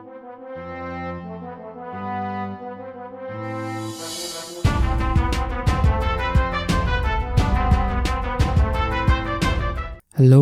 Hello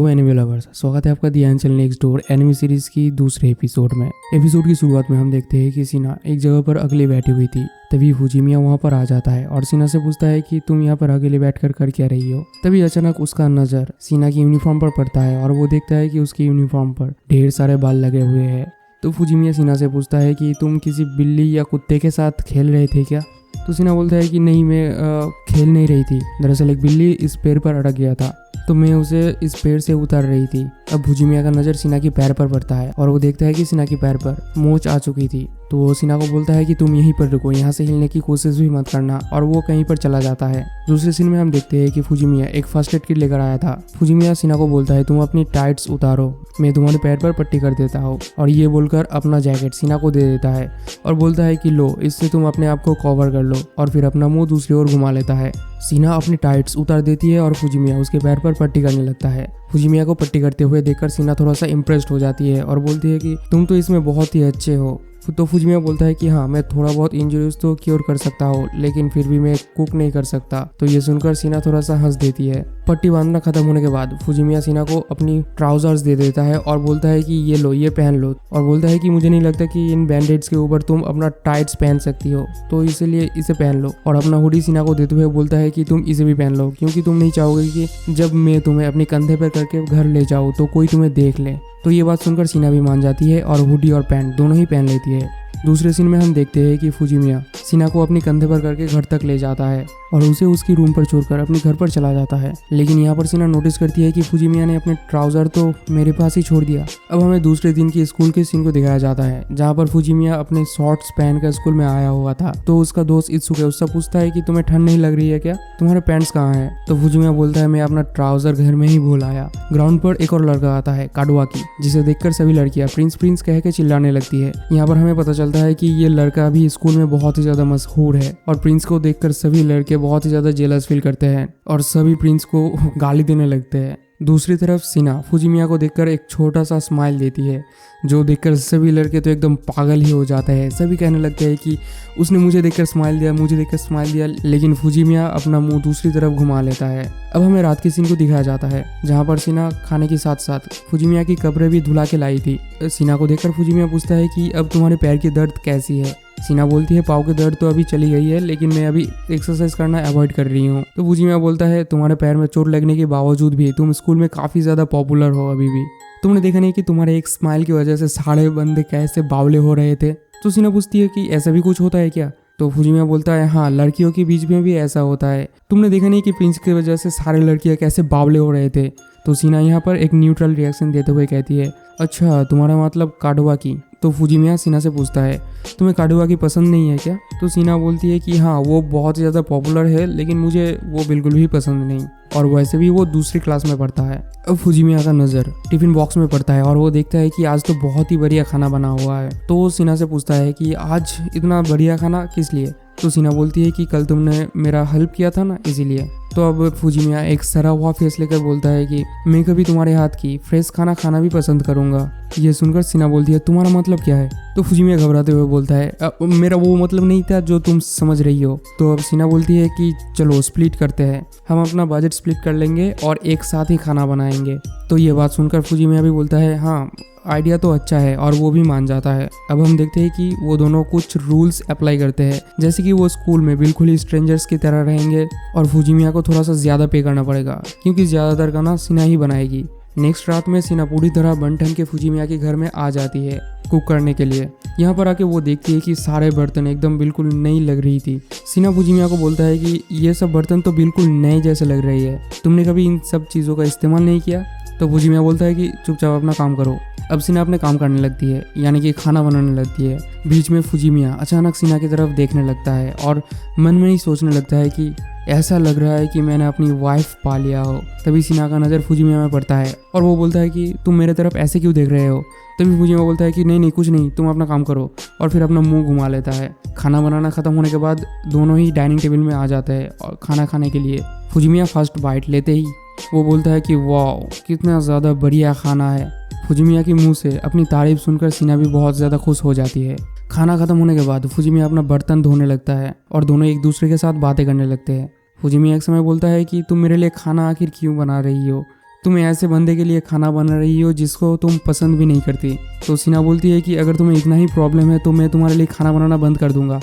anime lovers, स्वागत है आपका the angel next door anime series की दूसरे एपिसोड में। एपिसोड की शुरुआत में हम देखते हैं कि सीना एक जगह पर अकेले बैठी हुई थी। तभी फुजिमिया वहां पर आ जाता है और सीना से पूछता है कि तुम यहाँ पर अकेले बैठकर कर क्या रही हो। तभी अचानक उसका नजर सीना की यूनिफॉर्म पर पड़ता है और वो देखता है कि उसकी यूनिफॉर्म पर ढेर सारे बाल लगे हुए हैं। तो फुजिमिया सीना से पूछता है कि तुम किसी बिल्ली या कुत्ते के साथ खेल रहे थे क्या। तो सीना बोलता है कि नहीं, मैं खेल नहीं रही थी, दरअसल एक बिल्ली इस पेड़ पर अटक गया था तो मैं उसे इस पेड़ से उतार रही थी। अब फुजिमिया का नज़र सीना की पैर पर पड़ता है और वो देखता है कि सीना की पैर पर मोच आ चुकी थी। तो वो सीना को बोलता है कि तुम यहीं पर रुको, यहाँ से हिलने की कोशिश भी मत करना, और वो कहीं पर चला जाता है। दूसरे सीन में हम देखते हैं कि फुजिमिया एक फर्स्ट एड किट लेकर आया था। फुजिमिया सीना को बोलता है तुम अपनी टाइट्स उतारो, मैं तुम्हारे पैर पर पट्टी कर देता हूँ, और ये बोलकर अपना जैकेट सीना को दे देता है और बोलता है कि लो, इससे तुम अपने आप को कवर कर लो, और फिर अपना मुंह दूसरी ओर घुमा लेता है। सीना अपनी टाइट्स उतार देती है और फुजिमिया उसके पैर पर पट्टी करने लगता है। फुजिमिया को पट्टी करते हुए देखकर सीना थोड़ा सा इम्प्रेस्ड हो जाती है और बोलती है कि तुम तो इसमें बहुत ही अच्छे हो। तो फुजिमिया बोलता है कि हाँ, मैं थोड़ा बहुत इंजरीज तो क्योर कर सकता हूँ, लेकिन फिर भी मैं कुक नहीं कर सकता। तो ये सुनकर सीना थोड़ा सा हंस देती है। पट्टी बांधना खत्म होने के बाद फुजिमिया सीना को अपनी ट्राउजर्स दे देता है और बोलता है कि ये लो, ये पहन लो, और बोलता है कि मुझे नहीं लगता कि इन बैंडेड्स के ऊपर तुम अपना टाइट्स पहन सकती हो, तो इसलिए इसे पहन लो। और अपना हुडी सीना को देते हुए बोलता है कि तुम इसे भी पहन लो, क्योंकि तुम नहीं चाहोगे कि जब मैं तुम्हें अपने कंधे पर करके घर ले जाऊँ तो कोई तुम्हें देख ले। तो ये बात सुनकर सीना भी मान जाती है और हुडी और पैंट दोनों ही पहन लेती है। दूसरे सीन में हम देखते हैं कि फुजिमिया सीना को अपने कंधे पर करके घर तक ले जाता है और उसे उसकी रूम पर छोड़कर अपने घर पर चला जाता है। लेकिन यहाँ पर सीना नोटिस करती है कि फुजिमिया ने अपने ट्राउजर तो मेरे पास ही छोड़ दिया। अब हमें दूसरे दिन की स्कूल के सीन को दिखाया जाता है, जहाँ पर फुजिमिया अपने शॉर्ट्स पहनकर स्कूल में आया हुआ था। तो उसका दोस्त इत्सुके उससे पूछता है कि तुम्हें ठंड नहीं लग रही है क्या, तुम्हारे पैंट्स कहाँ हैं। तो फुजिमिया बोलता है मैं अपना ट्राउजर घर में ही भूल आया। ग्राउंड पर एक और लड़का आता है, काडुआकी, जिसे देखकर सभी लड़कियां प्रिंस प्रिंस कह के चिल्लाने लगती है। यहाँ पर हमें पता चलता है कि ये लड़का भी स्कूल में बहुत ही ज्यादा मशहूर है और प्रिंस को देखकर सभी लड़के बहुत ही ज्यादा जेलस फील करते हैं और सभी प्रिंस को गाली देने लगते हैं। दूसरी तरफ सीना फुजिमिया को देखकर एक छोटा सा स्माइल देती है, जो देखकर सभी लड़के तो एकदम पागल ही हो जाते हैं। सभी कहने लगते हैं कि उसने मुझे देखकर स्माइल दिया, मुझे देखकर स्माइल दिया, लेकिन फुजिमिया अपना मुंह दूसरी तरफ घुमा लेता है। अब हमें रात के सीन को दिखाया जाता है, जहाँ पर सीना खाने के साथ साथ फुजिमिया की कपड़े भी धुला के लाई थी। सीना को देखकर फुजिमिया पूछता है कि अब तुम्हारे पैर की दर्द कैसी है। सीना बोलती है पाँव की दर्द तो अभी चली गई है, लेकिन मैं अभी एक्सरसाइज करना अवॉइड कर रही हूँ। तो फुजिमिया बोलता है तुम्हारे पैर में चोट लगने के बावजूद भी तुम स्कूल में काफी ज्यादा पॉपुलर हो अभी भी। तुमने देखा नहीं कि तुम्हारे एक स्माइल की वजह से सारे बंदे कैसे बावले हो रहे थे। तो सीना पूछती है कि ऐसा भी कुछ होता है क्या। तो फुजिमिया बोलता है हाँ, लड़कियों के बीच में भी ऐसा होता है। तुमने देखा नहीं कि प्रिंस की वजह से सारे लड़कियां कैसे बावले हो रहे थे। तो सीना यहाँ पर एक न्यूट्रल रिएक्शन देते हुए कहती है अच्छा, तुम्हारा मतलब काडुआकी। तो फुजिमिया सीना से पूछता है तुम्हें काडुआकी पसंद नहीं है क्या। तो सीना बोलती है कि हाँ, वो बहुत ज़्यादा पॉपुलर है, लेकिन मुझे वो बिल्कुल भी पसंद नहीं, और वैसे भी वो दूसरी क्लास में पढ़ता है। अब फुजिमिया का नज़र टिफिन बॉक्स में पड़ता है और वो देखता है कि आज तो बहुत ही बढ़िया खाना बना हुआ है। तो वो सीना से पूछता है कि आज इतना बढ़िया खाना किस लिए। तो सीना बोलती है कि कल तुमने मेरा हेल्प किया था ना, इसीलिए। तो अब फुजिमिया एक सरा हुआ फेस लेकर बोलता है कि मैं कभी तुम्हारे हाथ की फ्रेश खाना खाना भी पसंद करूंगा। ये सुनकर सीना बोलती है तुम्हारा मतलब क्या है। तो फुजिमिया घबराते हुए बोलता है मेरा वो मतलब नहीं था जो तुम समझ रही हो। तो अब सीना बोलती है कि चलो स्प्लिट करते हैं, हम अपना बजट स्प्लिट कर लेंगे और एक साथ ही खाना बनाएंगे। तो ये बात सुनकर फुजिमिया भी बोलता है हाँ, आइडिया तो अच्छा है, और वो भी मान जाता है। अब हम देखते हैं कि वो दोनों कुछ रूल्स अप्लाई करते हैं, जैसे कि वो स्कूल में बिल्कुल ही स्ट्रेंजर्स की तरह रहेंगे और फुजिमिया को थोड़ा सा ज़्यादा पे करना पड़ेगा, क्योंकि ज़्यादातर खाना सीना ही बनाएगी। नेक्स्ट रात में सीना पूरी तरह बन ठन के फुजिमिया के घर में आ जाती है कुक करने के लिए। यहाँ पर आके वो देखती है कि सारे बर्तन एकदम बिल्कुल नई लग रही थी। सीना फुजिमिया को बोलता है कि ये सब बर्तन तो बिल्कुल नए जैसे लग रही है, तुमने कभी इन सब चीज़ों का इस्तेमाल नहीं किया। तो फुजिमिया बोलता है कि चुपचाप अपना काम करो। अब सीना अपने काम करने लगती है, यानी कि खाना बनाने लगती है। बीच में फुजिमिया अचानक सीना की तरफ देखने लगता है और मन में ही सोचने लगता है कि ऐसा लग रहा है कि मैंने अपनी वाइफ पा लिया हो। तभी सीना का नज़र फुजिमिया में पड़ता है और वो बोलता है कि तुम मेरे तरफ ऐसे क्यों देख रहे हो। तभी फुजिमिया बोलता है कि नहीं नहीं, कुछ नहीं, तुम अपना काम करो, और फिर अपना मुंह घुमा लेता है। खाना बनाना खत्म होने के बाद दोनों ही डाइनिंग टेबल में आ जाते हैं और खाना खाने के लिए। फुजिमिया फर्स्ट बाइट लेते ही वो बोलता है कि वाह, कितना ज़्यादा बढ़िया खाना है। फुजिमिया के मुंह से अपनी तारीफ सुनकर सीना भी बहुत ज़्यादा खुश हो जाती है। खाना खत्म होने के बाद फुजिमिया अपना बर्तन धोने लगता है और दोनों एक दूसरे के साथ बातें करने लगते हैं। फुजिमिया एक समय बोलता है कि तुम मेरे लिए खाना आखिर क्यों बना रही हो, तुम ऐसे बंदे के लिए खाना बना रही हो जिसको तुम पसंद भी नहीं करती। तो सीना बोलती है कि अगर तुम्हें इतना ही प्रॉब्लम है तो मैं तुम्हारे लिए खाना बनाना बंद कर दूंगा।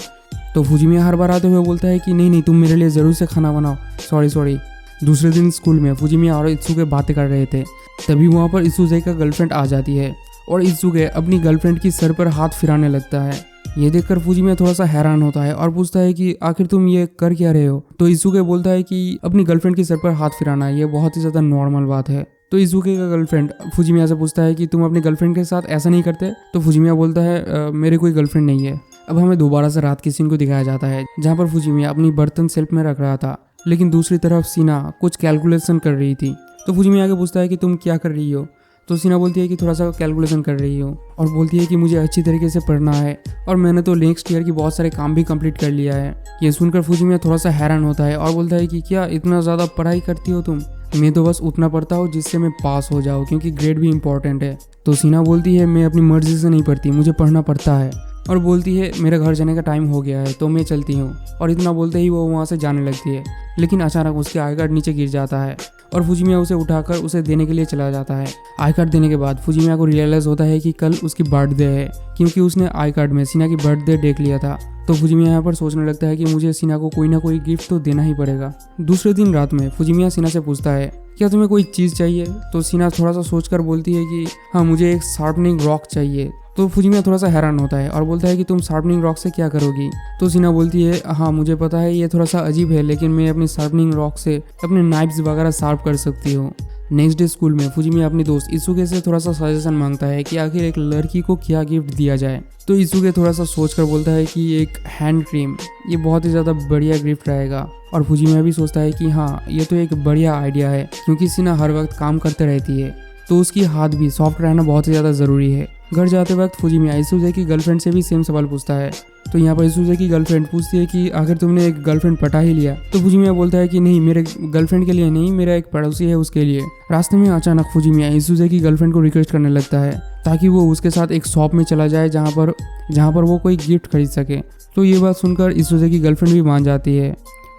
तो फुजिमिया हर बार आते हुए बोलता है कि नहीं नहीं, तुम मेरे लिए ज़रूर से खाना बनाओ, सॉरी। दूसरे दिन स्कूल में फुजिमिया और इत्सुके बातें कर रहे थे, तभी वहाँ पर इत्सुके का गर्लफ्रेंड आ जाती है और इत्सुके अपनी गर्लफ्रेंड की सर पर हाथ फिराने लगता है। ये देखकर फुजिमिया थोड़ा सा हैरान होता है और पूछता है कि आखिर तुम ये कर क्या रहे हो। तो इत्सुके बोलता है कि अपनी गर्लफ्रेंड की सर पर हाथ फिराना ये बहुत ही ज़्यादा नॉर्मल बात है। तो इत्सुके का गर्लफ्रेंड फुजिमिया से पूछता है कि तुम अपनी गर्लफ्रेंड के साथ ऐसा नहीं करते। तो फुजिमिया बोलता है मेरे कोई गर्लफ्रेंड नहीं है। अब हमें दोबारा से रात के सीन को दिखाया जाता है जहाँ पर फुजिमिया अपनी बर्तन शेल्फ में रख रहा था, लेकिन दूसरी तरफ सीना कुछ कैलकुलेशन कर रही थी। तो फुजिमिया आगे पूछता है कि तुम क्या कर रही हो। तो सीना बोलती है कि थोड़ा सा कैलकुलेशन कर रही हो और बोलती है कि मुझे अच्छी तरीके से पढ़ना है और मैंने तो नेक्स्ट ईयर की बहुत सारे काम भी कंप्लीट कर लिया है। ये सुनकर फुजिमिया थोड़ा सा हैरान होता है और बोलता है कि क्या इतना ज़्यादा पढ़ाई करती हो तुम? मैं तो बस उतना पढ़ता हूँ जिससे मैं पास हो जाऊँ, क्योंकि ग्रेड भी इंपॉर्टेंट है। तो सीना बोलती है मैं अपनी मर्जी से नहीं पढ़ती, मुझे पढ़ना पड़ता है, और बोलती है मेरे घर जाने का टाइम हो गया है तो मैं चलती हूँ। और इतना बोलते ही वो वहाँ से जाने लगती है, लेकिन अचानक उसके आई कार्ड नीचे गिर जाता है और फुजिमिया उसे उठाकर उसे देने के लिए चला जाता है। आई कार्ड देने के बाद फुजिमिया को रियलाइज़ होता है कि कल उसकी बर्थडे है, क्योंकि उसने आई कार्ड में सीना की बर्थडे देख लिया था। तो फुजिमिया यहाँ पर सोचने लगता है कि मुझे सीना को कोई ना कोई गिफ्ट तो देना ही पड़ेगा। दूसरे दिन रात में फुजिमिया सीना से पूछता है क्या तुम्हें कोई चीज़ चाहिए। तो सीना थोड़ा सा सोचकर बोलती है कि हाँ, मुझे एक शार्पनिंग रॉक चाहिए। तो फुजिमिया थोड़ा सा हैरान होता है और बोलता है कि तुम शार्पनिंग रॉक से क्या करोगी। तो सीना बोलती है हाँ, मुझे पता है ये थोड़ा सा अजीब है, लेकिन मैं अपनी शार्पनिंग रॉक से अपने नाइफ्स वगैरह शार्प कर सकती हूँ। नेक्स्ट डे स्कूल में फुजिमिया अपनी दोस्त इत्सुके से थोड़ा सा सजेशन मांगता है कि आखिर एक लड़की को क्या गिफ्ट दिया जाए। तो इत्सुके थोड़ा सा सोचकर बोलता है कि एक हैंड क्रीम, ये बहुत ही ज़्यादा बढ़िया गिफ्ट रहेगा। और फुजिमिया भी सोचता है कि हाँ, ये तो एक बढ़िया आइडिया है, क्योंकि सीना हर वक्त काम करते रहती है तो उसकी हाथ भी सॉफ्ट रहना बहुत ही ज़्यादा ज़रूरी है। घर जाते वक्त फुजिमिया इत्सुके की गर्लफ्रेंड से भी सेम सवाल पूछता है। तो यहाँ पर इत्सुके की गर्लफ्रेंड पूछती है कि आखिर तुमने एक गर्लफ्रेंड पटा ही लिया। तो फुजिमिया बोलता है कि नहीं, मेरे गर्लफ्रेंड के लिए नहीं, मेरा एक पड़ोसी है उसके लिए। रास्ते में अचानक फुजिमिया इत्सुके की गर्लफ्रेंड को रिक्वेस्ट करने लगता है ताकि वो उसके साथ एक शॉप में चला जाए जहाँ पर वो कोई गिफ्ट खरीद सके। तो ये बात सुनकर इत्सुके की गर्लफ्रेंड भी मान जाती है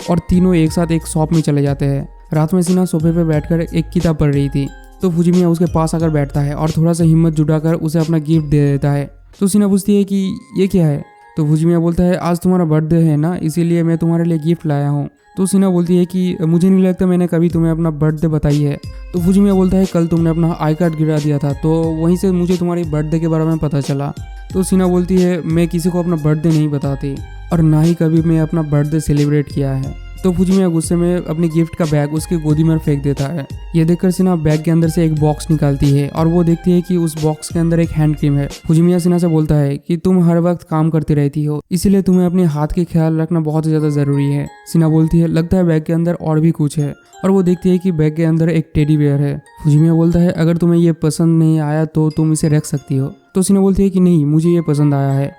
और तीनों एक साथ एक शॉप में चले जाते हैं। रात में सीना सोफे पर बैठकर एक किताब पढ़ रही थी, तो फुजिमिया उसके पास आकर बैठता है और थोड़ा सा हिम्मत जुटाकर उसे अपना गिफ्ट दे देता है। तो सीना पूछती है कि ये क्या है। तो फुजिमिया बोलता है आज तुम्हारा बर्थडे है ना, इसीलिए मैं तुम्हारे लिए गिफ्ट लाया हूँ। तो सीना बोलती है कि मुझे नहीं लगता मैंने कभी तुम्हें अपना बर्थडे बताई है। तो फुजिमिया बोलता है कल तुमने अपना आई कार्ड गिरा दिया था, तो वहीं से मुझे तुम्हारी बर्थडे के बारे में पता चला। तो सीना बोलती है मैं किसी को अपना बर्थडे नहीं बताती और ना ही कभी मैं अपना बर्थडे सेलिब्रेट किया है। तो फुजिमिया गुस्से में अपनी गिफ्ट का बैग उसकी गोदी में फेंक देता है। ये देखकर सीना बैग के अंदर से एक बॉक्स निकालती है और वो देखती है कि उस बॉक्स के अंदर एक हैंड क्रीम है। फुजिमिया सीना से बोलता है कि तुम हर वक्त काम करती रहती हो, इसीलिए तुम्हें अपने हाथ के ख्याल रखना बहुत ज़्यादा ज़रूरी है। सीना बोलती है लगता है बैग के अंदर और भी कुछ है, और वो देखती है कि बैग के अंदर एक टेडी बेयर है। फुजिमिया बोलता है अगर तुम्हें ये पसंद नहीं आया तो तुम इसे रख सकती हो। तो सीना बोलती है कि नहीं, मुझे ये पसंद आया है,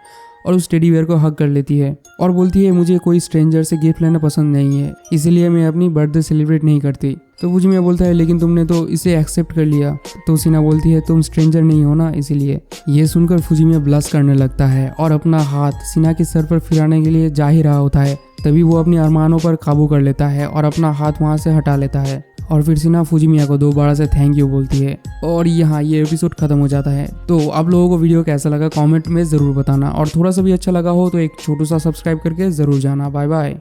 और उस टेडी बेयर को हग कर लेती है और बोलती है मुझे कोई स्ट्रेंजर से गिफ्ट लेना पसंद नहीं है, इसीलिए मैं अपनी बर्थडे सेलिब्रेट नहीं करती। तो फुजिमिया बोलता है लेकिन तुमने तो इसे एक्सेप्ट कर लिया। तो सीना बोलती है तुम स्ट्रेंजर नहीं हो ना, इसीलिए। ये सुनकर फुजिमिया ब्लश करने लगता है और अपना हाथ सीना के सर पर फिराने के लिए जा ही रहा होता है, तभी वो अपनी अरमानों पर काबू कर लेता है और अपना हाथ वहाँ से हटा लेता है। और फिर सीना फुजिमिया को दोबारा से थैंक यू बोलती है और यहाँ ये एपिसोड खत्म हो जाता है। तो आप लोगों को वीडियो कैसा लगा कमेंट में ज़रूर बताना, और थोड़ा सा भी अच्छा लगा हो तो एक छोटू सा सब्सक्राइब करके ज़रूर जाना। Bye bye.